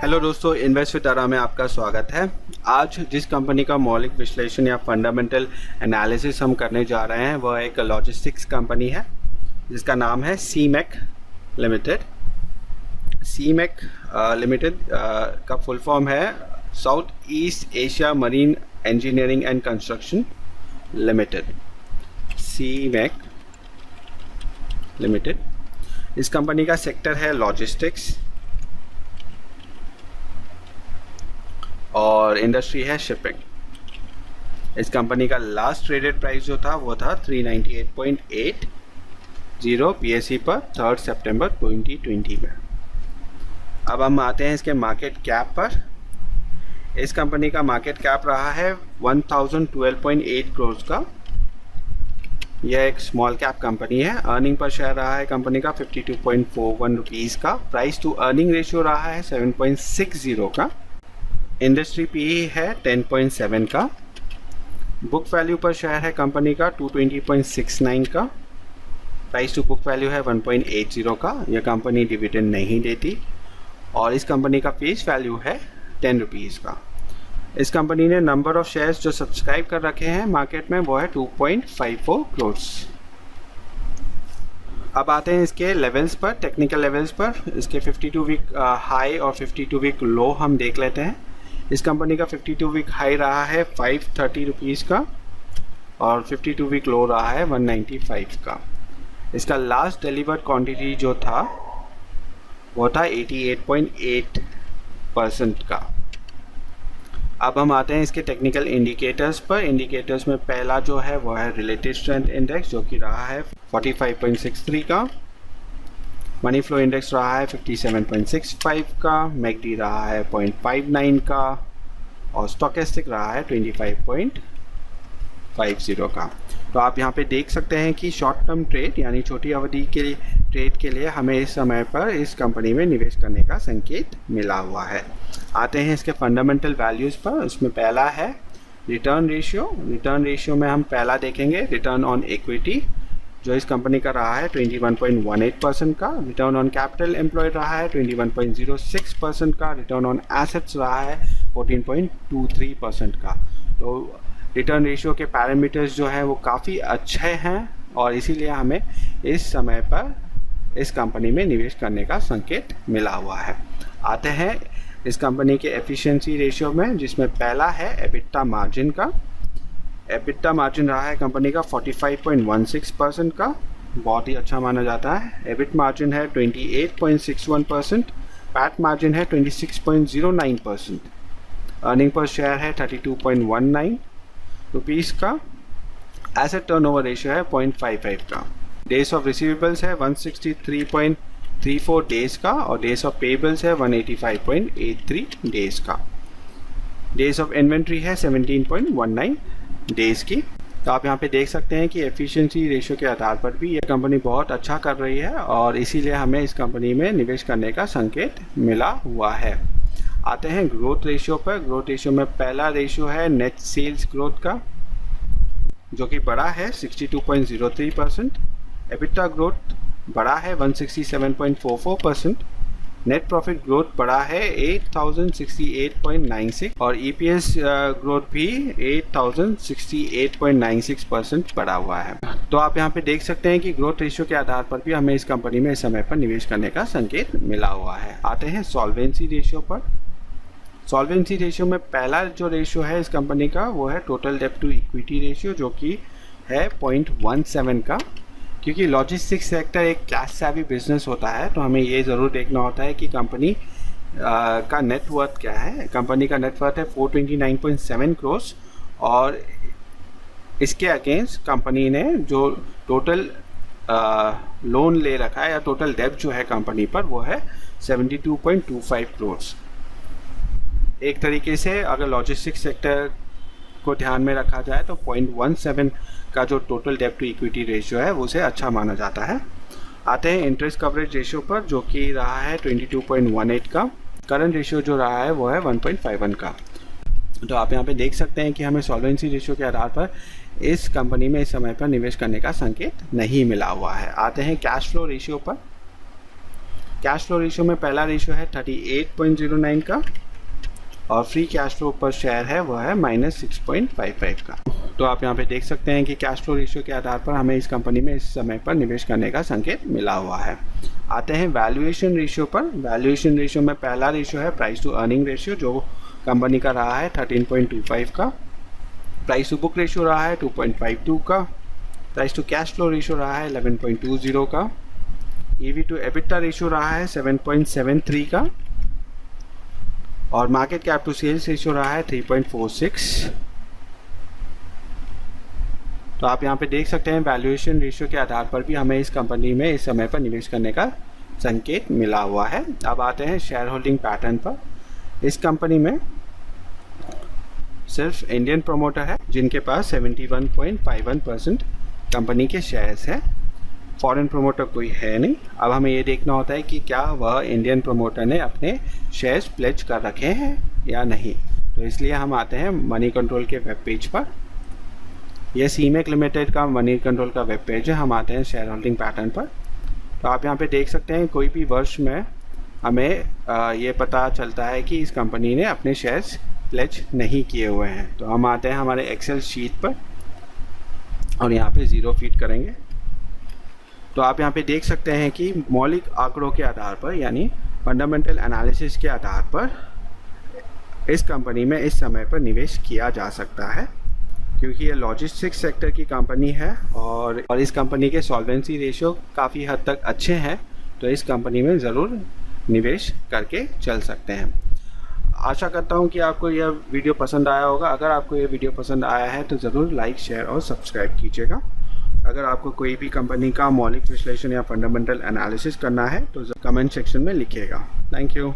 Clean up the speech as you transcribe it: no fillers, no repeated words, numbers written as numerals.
Hello दोस्तों, invest with तारा में आपका स्वागत है। आज जिस कंपनी का मौलिक विश्लेषण या फंडामेंटल एनालिसिस हम करने जा रहे हैं वह एक लॉजिस्टिक्स कंपनी है जिसका नाम है सीमेक लिमिटेड। सीमेक लिमिटेड का फुल फॉर्म है South East Asia Marine Engineering and Construction Limited. SEAMEC Limited, इस कंपनी का सेक्टर है लॉजिस्टिक्स और इंडस्ट्री है शिपिंग। इस कंपनी का लास्ट ट्रेडेड प्राइस जो था वो था 398.80 पीएसई पर 3 सितंबर 2020 में। अब हम आते हैं इसके मार्केट कैप पर। इस कंपनी का मार्केट कैप रहा है 1012.8 करोड़ का। यह एक स्मॉल कैप कंपनी है। अर्निंग पर शेयर रहा है कंपनी का 52.41 रुपीज़ का। प्राइस टू अर्निंग रेशियो रहा है 7.60 का। इंडस्ट्री पीई है 10.7 का। बुक वैल्यू पर शेयर है कंपनी का 220.69 का। प्राइस टू बुक वैल्यू है 1.80 का। यह कंपनी डिविडेंड नहीं देती और इस कंपनी का फेस वैल्यू है 10 रुपीज़ का। इस कंपनी ने नंबर ऑफ शेयर्स जो सब्सक्राइब कर रखे हैं मार्केट में वो है 2.54 करोड़। अब आते हैं इसके लेवल्स पर, टेक्निकल लेवल्स पर। इसके 52 वीक हाई और 52 वीक लो हम देख लेते हैं। इस कंपनी का 52 वीक हाई रहा है 530 रुपीज़ का और 52 वीक लो रहा है 195 का। इसका लास्ट डिलीवर्ड क्वांटिटी जो था वो था 88.8% का। अब हम आते हैं इसके टेक्निकल इंडिकेटर्स पर। इंडिकेटर्स में पहला जो है वो है रिलेटिव स्ट्रेंथ इंडेक्स जो कि रहा है 45.63 का। मनी फ्लो इंडेक्स रहा है 57.65 का। मैकडी रहा है 0.59 का और स्टोकेस्टिक रहा है 25.50 का। तो आप यहाँ पे देख सकते हैं कि शॉर्ट टर्म ट्रेड यानी छोटी अवधि के लिए ट्रेड के लिए हमें इस समय पर इस कंपनी में निवेश करने का संकेत मिला हुआ है। आते हैं इसके फंडामेंटल वैल्यूज़ पर। उसमें पहला है रिटर्न रेशियो। रिटर्न रेशियो में हम पहला देखेंगे रिटर्न ऑन इक्विटी जो इस कंपनी का रहा है 21.18% का। रिटर्न ऑन कैपिटल एम्प्लॉयड रहा है 21.06% का। रिटर्न ऑन एसेट्स रहा है 14.23% का। तो रिटर्न रेशियो के पैरामीटर्स जो है वो काफ़ी अच्छे हैं और इसीलिए हमें इस समय पर इस कंपनी में निवेश करने का संकेत मिला हुआ है। आते हैं इस कंपनी के एफिशिएंसी रेशियो में, जिसमें पहला है एबिटा मार्जिन का। एबिटा मार्जिन रहा है कंपनी का 45.16% का, बहुत ही अच्छा माना जाता है। एबिट मार्जिन है 28.61%। पैट मार्जिन है 26.09%। अर्निंग पर शेयर है 32.19 रुपीज़ का। एसेट टर्नओवर रेशियो है 0.55 का। डेज ऑफ रिसीवेबल्स है 163.34 डेज़ का और डेज ऑफ पेबल्स है 185.83 डेज़ का। डेज ऑफ इन्वेंट्री है 17.19 डेज़ की। तो आप यहाँ पे देख सकते हैं कि एफिशिएंसी रेशियो के आधार पर भी ये कंपनी बहुत अच्छा कर रही है और इसीलिए हमें इस कंपनी में निवेश करने का संकेत मिला हुआ है। आते हैं ग्रोथ रेशियो पर। ग्रोथ रेशियो में पहला रेशियो है नेट सेल्स ग्रोथ का जो कि बड़ा है 62.03%। एबिटा ग्रोथ बड़ा है 167.44%। नेट प्रॉफिट ग्रोथ बड़ा है 8068.96 और ईपीएस ग्रोथ भी 8068.96% बढ़ा हुआ है। तो आप यहाँ पे देख सकते हैं कि ग्रोथ रेशियो के आधार पर भी हमें इस कंपनी में इस समय पर निवेश करने का संकेत मिला हुआ है। आते हैं सॉल्वेंसी रेशियो पर। सॉल्वेंसी रेशियो में पहला जो रेशियो है इस कंपनी का वो है टोटल डेब्ट टू इक्विटी रेशियो जो कि है 0.17 का। क्योंकि लॉजिस्टिक्स सेक्टर एक कैश सेवी बिजनेस होता है तो हमें ये ज़रूर देखना होता है कि कंपनी का नेटवर्थ क्या है। कंपनी का नेटवर्थ है 429.7 करोड़ और इसके अगेंस्ट कंपनी ने जो टोटल लोन ले रखा है या टोटल डेब्ट जो है कंपनी पर वो है 72.25 करोड़। एक तरीके से अगर लॉजिस्टिक्स सेक्टर को ध्यान में रखा जाए तो 0.17 का जो टोटल डेब्ट टू इक्विटी रेशियो है उसे अच्छा माना जाता है। आते हैं इंटरेस्ट कवरेज रेशियो पर जो कि रहा है 22.18 का। करंट रेशियो जो रहा है वो है 1.51 का। तो आप यहाँ पे देख सकते हैं कि हमें सॉल्वेंसी रेशियो के आधार पर इस कंपनी में इस समय पर निवेश करने का संकेत नहीं मिला हुआ है। आते हैं कैश फ्लो रेशियो पर। कैश फ्लो रेशियो में पहला रेशियो है 38.09 का और फ्री कैश फ्लो पर शेयर है वह है -6.55 का। तो आप यहाँ पे देख सकते हैं कि कैश फ्लो रेशियो के आधार पर हमें इस कंपनी में इस समय पर निवेश करने का संकेत मिला हुआ है। आते हैं वैल्यूएशन रेशियो पर। वैल्यूएशन रेशियो में पहला रेशियो है प्राइस टू अर्निंग रेशियो, जो कंपनी का रहा है 13.25 का। प्राइस टू बुक रेशियो रहा है 2.52 का। Price to cash flow ratio रहा है 11.20 का। ईवी टू एबिटा रेशियो रहा है 7.73 का और market cap to sales ratio रहा है 3.46। तो आप यहाँ पे देख सकते हैं वैल्यूएशन रेशियो के आधार पर भी हमें इस कंपनी में इस समय पर निवेश करने का संकेत मिला हुआ है। अब आते हैं शेयर होल्डिंग पैटर्न पर। इस कंपनी में सिर्फ इंडियन प्रमोटर है जिनके पास 71.51% कंपनी के शेयर्स हैं। फॉरेन प्रमोटर कोई है नहीं। अब हमें ये देखना होता है कि क्या वह इंडियन प्रमोटर ने अपने शेयर्स प्लेज कर रखे हैं या नहीं। तो इसलिए हम आते हैं मनी कंट्रोल के वेब पेज पर। यह सीमेक लिमिटेड का मनी कंट्रोल का वेब पेज है। हम आते हैं शेयर होल्डिंग पैटर्न पर। तो आप यहाँ पे देख सकते हैं कोई भी वर्ष में हमें ये पता चलता है कि इस कंपनी ने अपने शेयर्स प्लेज नहीं किए हुए हैं। तो हम आते हैं हमारे एक्सेल शीट पर और यहाँ पे 0 फीट करेंगे। तो आप यहाँ पे देख सकते हैं कि मौलिक आंकड़ों के आधार पर यानी फंडामेंटल एनालिसिस के आधार पर इस कंपनी में इस समय पर निवेश किया जा सकता है, क्योंकि ये लॉजिस्टिक्स सेक्टर की कंपनी है और इस कंपनी के सॉल्वेंसी रेशियो काफ़ी हद तक अच्छे हैं। तो इस कंपनी में ज़रूर निवेश करके चल सकते हैं। आशा करता हूँ कि आपको यह वीडियो पसंद आया होगा। अगर आपको यह वीडियो पसंद आया है तो ज़रूर लाइक, शेयर और सब्सक्राइब कीजिएगा। अगर आपको कोई भी कंपनी का मौलिक विश्लेषण या फंडामेंटल एनालिसिस करना है तो कमेंट सेक्शन में लिखिएगा। Thank you.